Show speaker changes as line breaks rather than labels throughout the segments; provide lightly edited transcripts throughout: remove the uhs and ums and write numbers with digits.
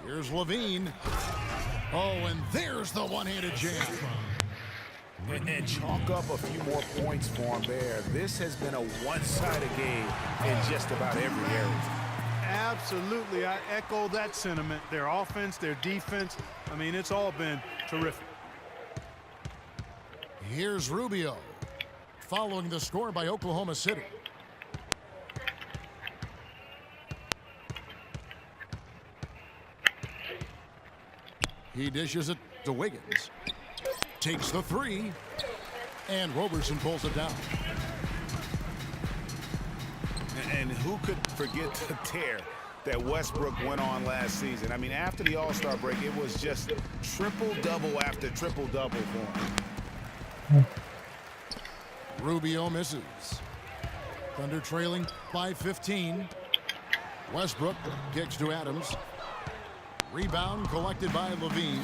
Here's Levine. Oh, and there's the one-handed jam.
And chalk up a few more points for him there. This has been a one-sided game in just about every area.
Absolutely, I echo that sentiment. Their offense, their defense, I mean, it's all been terrific.
Here's Rubio, following the score by Oklahoma City. He dishes it to Wiggins. Takes the three, and Roberson pulls it down.
And who could forget the tear that Westbrook went on last season? I mean, after the All-Star break, it was just triple-double after triple-double for him.
Rubio misses. Thunder trailing by 15. Westbrook kicks to Adams. Rebound collected by Levine.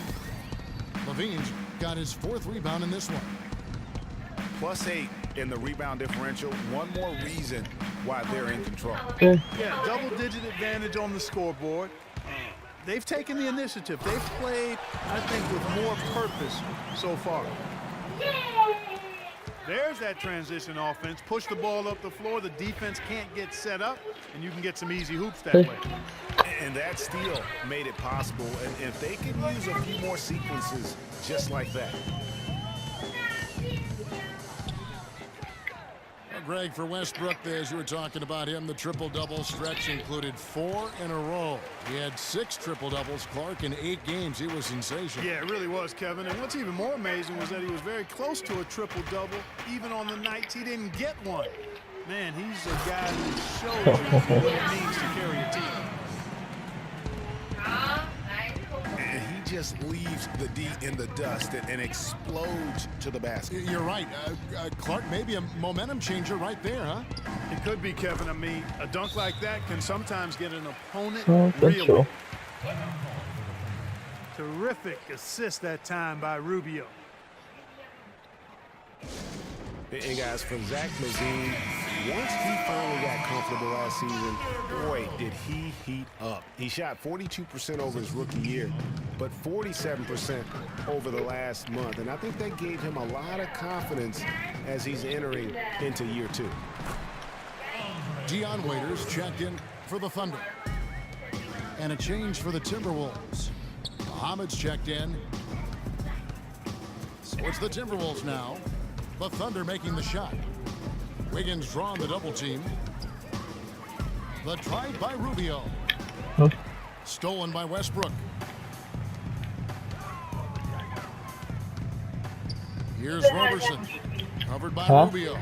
Levine's got his fourth rebound in this one.
+8 in the rebound differential. One more reason why they're in control.
Yeah, double-digit advantage on the scoreboard. They've taken the initiative. They've played, I think, with more purpose so far. There's that transition offense. Push the ball up the floor. The defense can't get set up, and you can get some easy hoops that way.
And that steal made it possible. And if they can use a few more sequences just like that.
Greg, for Westbrook, as you were talking about him, the triple-double stretch included 4 in a row. He had 6 triple-doubles, Clark, in 8 games. He was sensational.
Yeah, it really was, Kevin. And what's even more amazing was that he was very close to a triple-double, even on the nights he didn't get one. Man, he's a guy who shows you what it means to carry a team.
And he just leaves the D in the dust and explodes to the basket.
You're right. Clark, maybe a momentum changer right there, huh?
It could be, Kevin. I mean, a dunk like that can sometimes get an opponent
That's
reeling.
true.
Terrific assist that time by Rubio.
And guys, from Zach LaVine, once he finally got comfortable last season, boy, did he heat up. He shot 42% over his rookie year, but 47% over the last month. And I think that gave him a lot of confidence as he's entering into year 2.
Dion Waiters checked in for the Thunder. And a change for the Timberwolves. Muhammad's checked in. So it's the Timberwolves now. The Thunder making the shot. Wiggins drawing the double team. The drive by Rubio.
Huh?
Stolen by Westbrook. Here's Roberson. Covered by Rubio.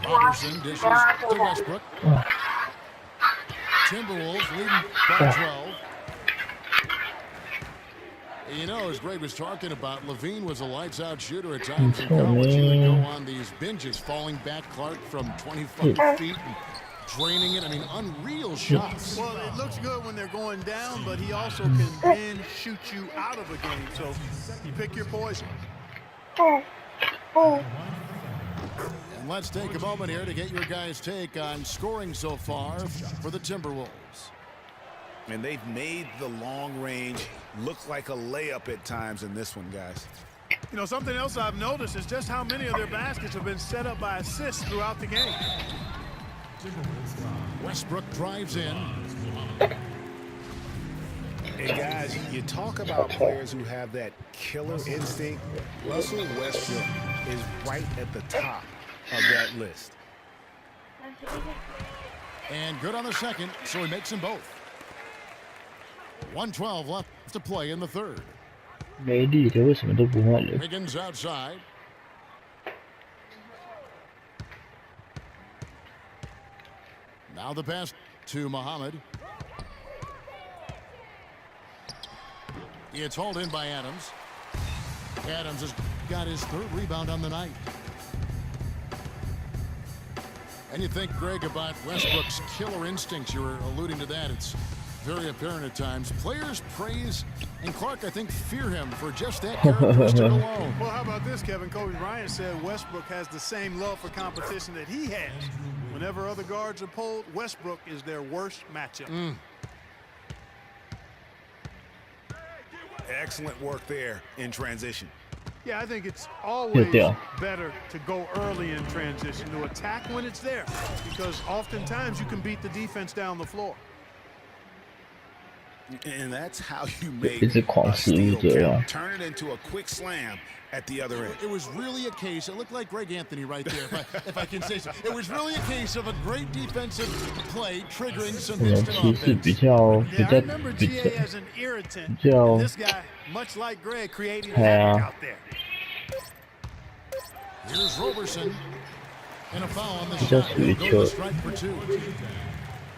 Roberson dishes to Westbrook. Timberwolves leading by 12. You know, as Greg was talking about, Levine was a lights-out shooter at times in college. He would go on these binges, falling back, Clark, from 25 feet and draining it. I mean, unreal shots.
Well, it looks good when they're going down, but he also can then shoot you out of a game. So you pick your poison.
And let's take a moment here to get your guys' take on scoring so far for the Timberwolves.
And they've made the long range look like a layup at times in this one, guys.
You know, something else I've noticed is just how many of their baskets have been set up by assists throughout the game.
Westbrook drives in.
And guys, you talk about players who have that killer instinct. Russell Westbrook is right at the top of that list.
And good on the second, so he makes them both. 1:12 left to play in the third.
没力的为什么都不换人？
Wiggins outside. Now the pass to Muhammad. It's hauled in by Adams. Adams has got his 3rd rebound on the night. And you think, Greg, about Westbrook's killer instincts. You were alluding to that. It's very apparent at times. Players praise, and Clark, I think, fear him for just that characteristic alone.
Well, how about this, Kevin? Kobe Bryant said Westbrook has the same love for competition that he has. Whenever other guards are pulled, Westbrook is their worst matchup.
Excellent work there in transition.
Yeah, I think it's always
Yeah.
better to go early in transition, to attack when it's there, because oftentimes you can beat the defense down the floor.
And that's how you make
一直狂
a
使
steal
误解啊
count. Turn it into a quick slam at the other end.
It was really a case, it looked like Greg Anthony right there, if I can say so. It was really a case of a great defensive play triggering some
可能
instant
骑士
offense.
比较
Yeah, I remember
比
GA
较
as an irritant.
Joe.
And this guy, much like Greg, creating
Yeah.
havoc out there.
Here's Roberson. And a foul on the
Just
shot. He'll go to
sure.
strike for 2.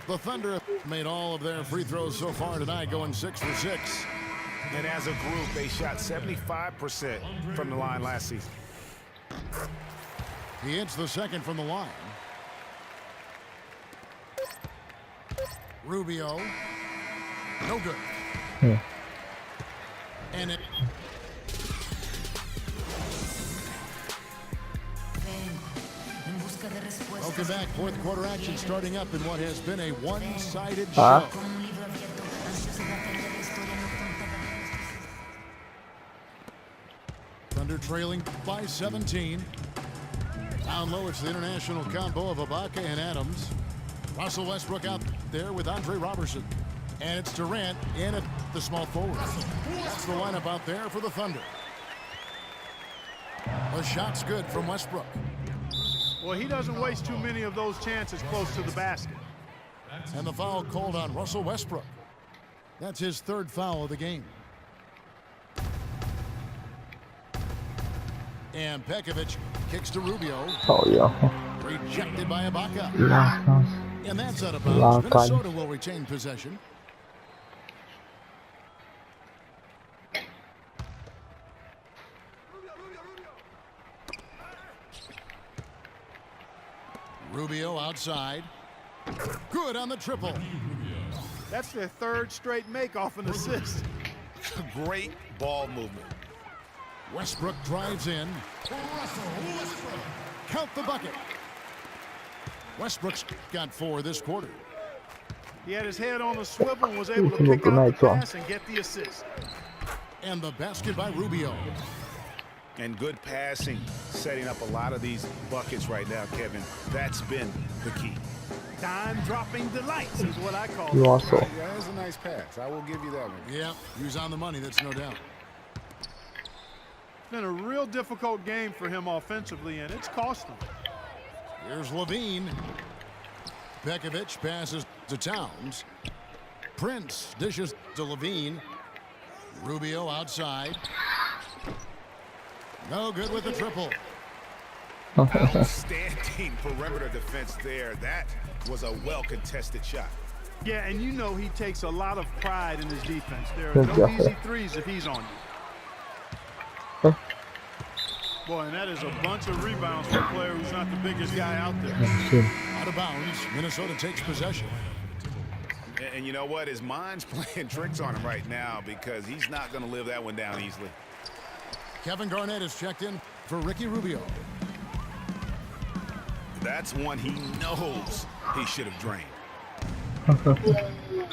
The Thunder have made all of their free throws so far tonight, going 6 for 6.
And as a group, they shot 75% from the line last season.
He hits the second from the line. Rubio. No good.
Hmm.
And it. Welcome back. Fourth quarter action starting up in what has been a one-sided show. Thunder trailing by 17. Down low, it's the international combo of Ibaka and Adams. Russell Westbrook out there with Andre Robertson. And it's Durant in at the small forward. That's the lineup out there for the Thunder. The shot's good from Westbrook.
Well, he doesn't waste too many of those chances close to the basket.
And the foul called on Russell Westbrook. That's his third foul of the game. And Pekovic kicks to Rubio.
讨厌
Rejected by Ibaka.
拉上
And that's out of bounds.
Lakan.
Minnesota will retain possession. Rubio outside. Good on the triple.
That's their third straight make off an assist.
Great ball movement.
Westbrook drives in. Count the bucket. Westbrook's got 4 this quarter.
He had his head on the swivel and was able to
Look
pick
at
out the
that drop.
pass and get the assist.
And the basket by Rubio.
And good passing, setting up a lot of these buckets right now, Kevin. That's been the key.
Time-dropping delights is what I call it.
Russell
Yeah, that's a nice pass. I will give you that one.
Yeah, he was on the money, that's no doubt.
It's been a real difficult game for him offensively, and it's cost him.
Here's Levine. Pekovic passes to Towns. Prince dishes to Levine. Rubio outside. No good with the triple.
Outstanding perimeter defense there. That was a well-contested shot.
Yeah, and you know he takes a lot of pride in his defense. There are no easy threes if he's on you. Boy, and that is a bunch of rebounds for a player who's not the biggest guy out there.
Out of bounds. Minnesota takes possession.
And you know what? His mind's playing tricks on him right now because he's not going to live that one down easily.
Kevin Garnett is checked in for Ricky Rubio.
That's one he knows he should have drained.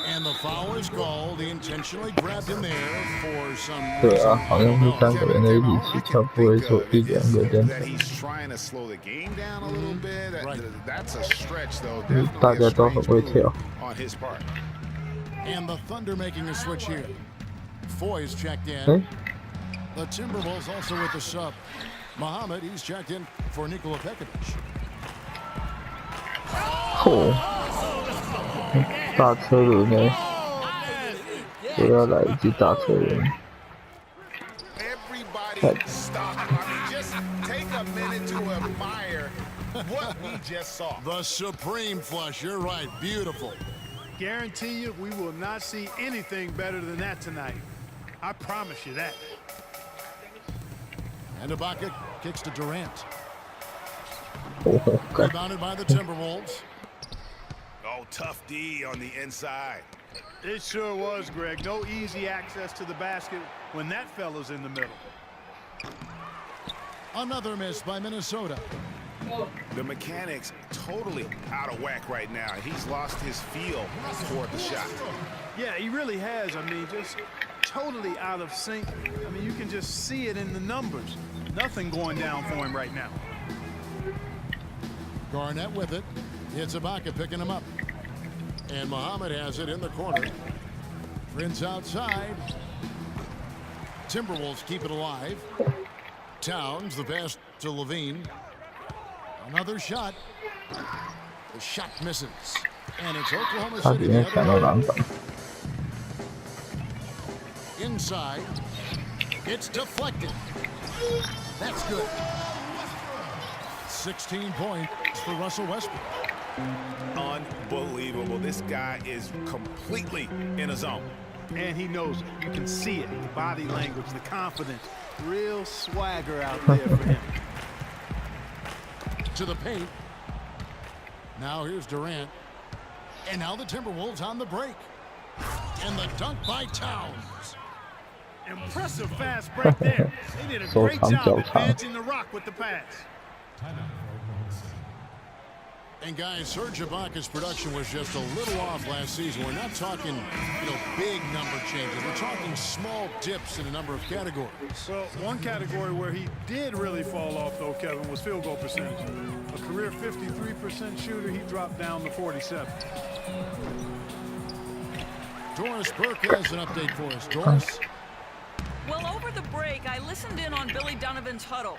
And the foul is called. He intentionally grabbed him there for some
对啊
reason.
好像是3个人的一起他不会说一两个人
That he's trying to slow the game down a little bit.
Right.
That's a stretch, though.
大
Definitely
家
a
都很
strange
会
move
跳
on his part.
And the Thunder making a switch here. Foy's checked in.
哎
The Timberwolves also with the sub. Muhammad, he's checked in for Nikola Pekovic.
吼大车轮呢都要来一记大车轮
Everybody stop. I mean, just take a minute to admire what we just saw.
The supreme flush. You're right. Beautiful.
Guarantee you we will not see anything better than that tonight. I promise you that.
And Ibaka kicks to Durant.
哦干
Rebounded by the Timberwolves.
Oh, tough D on the inside.
It sure was, Greg. No easy access to the basket when that fella's in the middle.
Another miss by Minnesota.
The mechanics totally out of whack right now. He's lost his feel toward the shot.
Yeah, he really has. I mean, just totally out of sync. I mean, you can just see it in the numbers. Nothing going down for him right now.
Garnett with it. It's Ibaka picking him up. And Muhammad has it in the corner. Prince outside. Timberwolves keep it alive. Towns, the pass to Levine. Another shot. The shot misses. And it's Oklahoma
他
City
里面
the
抢到
other
篮
way.
板，
Inside. It's deflected. That's good. 16 points for Russell Westbrook.
Unbelievable. This guy is completely in a zone.
And he knows it. You can see it. The body language, the confidence. Real swagger out there for him.
To the paint. Now here's Durant. And now the Timberwolves on the break. And the dunk by Towns.
Impressive fast break there. They did a
So
great job
Towns.
advancing the rock with the pass.
And guys, Serge Ibaka's production was just a little off last season. We're not talking, big number changes. We're talking small dips in a number of categories.
Well, one category where he did really fall off, though, Kevin, was field goal percentage. A career 53% shooter, he dropped down to 47.
Doris Burke has an update for us. Doris?
Well, over the break, I listened in on Billy Donovan's huddle.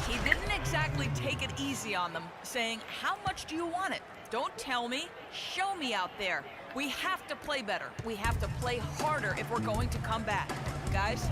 He didn't exactly take it easy on them, saying, how much do you want it? Don't tell me. Show me out there. We have to play better. We have to play harder if we're going to come back. Guys?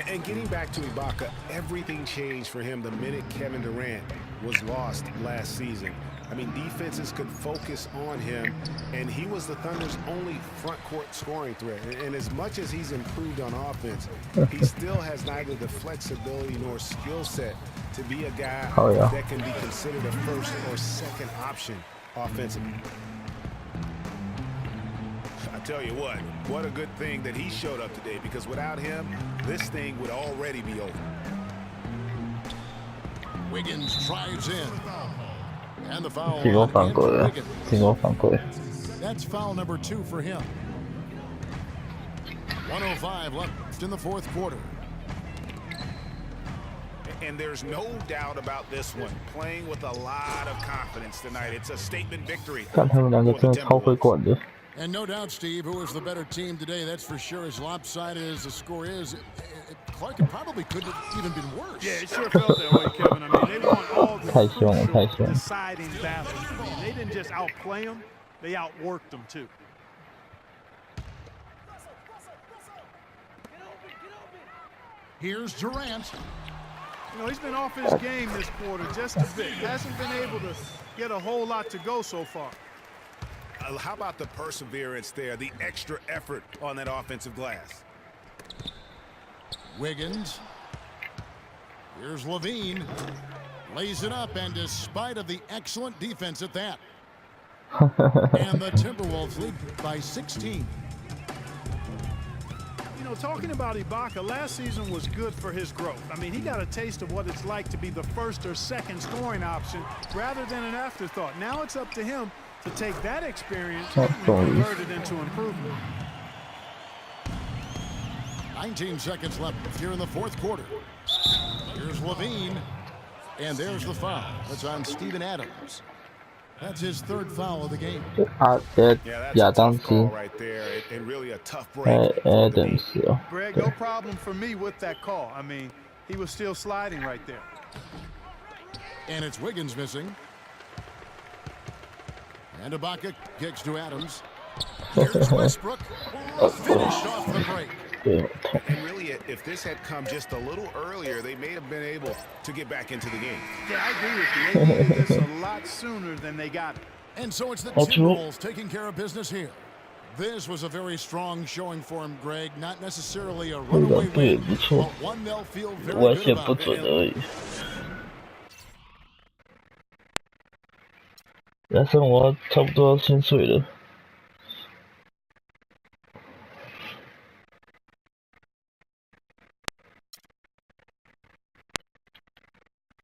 And getting back to Ibaka, everything changed for him the minute Kevin Durant was lost last season. I mean, defenses could focus on him, and he was the Thunder's only front court scoring threat. And as much as he's improved on offense, he still has neither the flexibility nor skill set to be a guy that can be considered a first or second option offensively. I tell you what a good thing that he showed up today, because without him, this thing would already be over.
Wiggins drives in. And the foul
进攻
on
犯规
Andrew
了，
Wiggins.
进攻犯规。
That's foul number 2 for him. 1:05 left in the fourth quarter.
And there's no doubt about this one. Playing with a lot of confidence tonight. It's a statement victory.
看他们两个真的超会管的。
And no doubt, Steve, who is the better team today, that's for sure. As lopsided as the score is, Clark, it probably could have even been worse.
Yeah, it sure felt that way, Kevin. I mean, they won all the
太凶了，太
crucial
凶。
deciding battles. I mean, they didn't just outplay them, they outworked them, too.
Here's Durant.
He's been off his game this quarter just a bit. Hasn't been able to get a whole lot to go so far.
How about the perseverance there, the extra effort on that offensive glass?
Wiggins. Here's Levine. Lays it up, and despite of the excellent defense at that. And the Timberwolves lead by 16.
Talking about Ibaka, last season was good for his growth. I mean, he got a taste of what it's like to be the first or second scoring option rather than an afterthought. Now it's up to him to take that experience and convert it into improvement.
19 seconds left here in the fourth quarter. Here's Levine. And there's the foul. That's on Steven Adams. That's his third foul of the game.
啊，亚当斯，
right there, and really a tough break.
Adams 哦，
Greg, no problem for me with that call. I mean, he was still sliding right there.
And it's Wiggins missing. And Ibaka kicks to Adams. Here's Westbrook. Finished off the break.
对，痛。
And really, if this had come just a little earlier, they may have been able to get back into the game.
Yeah, I agree with you. They needed this a lot sooner than they got it.
And so it's the
Oh, true.
Timberwolves taking care of business here. This was a very strong showing for him, Greg. Not necessarily a runaway
对，
win,
不错，
but one they'll feel very
完
good
全不
about.
准而已。人生我差不多要先睡了。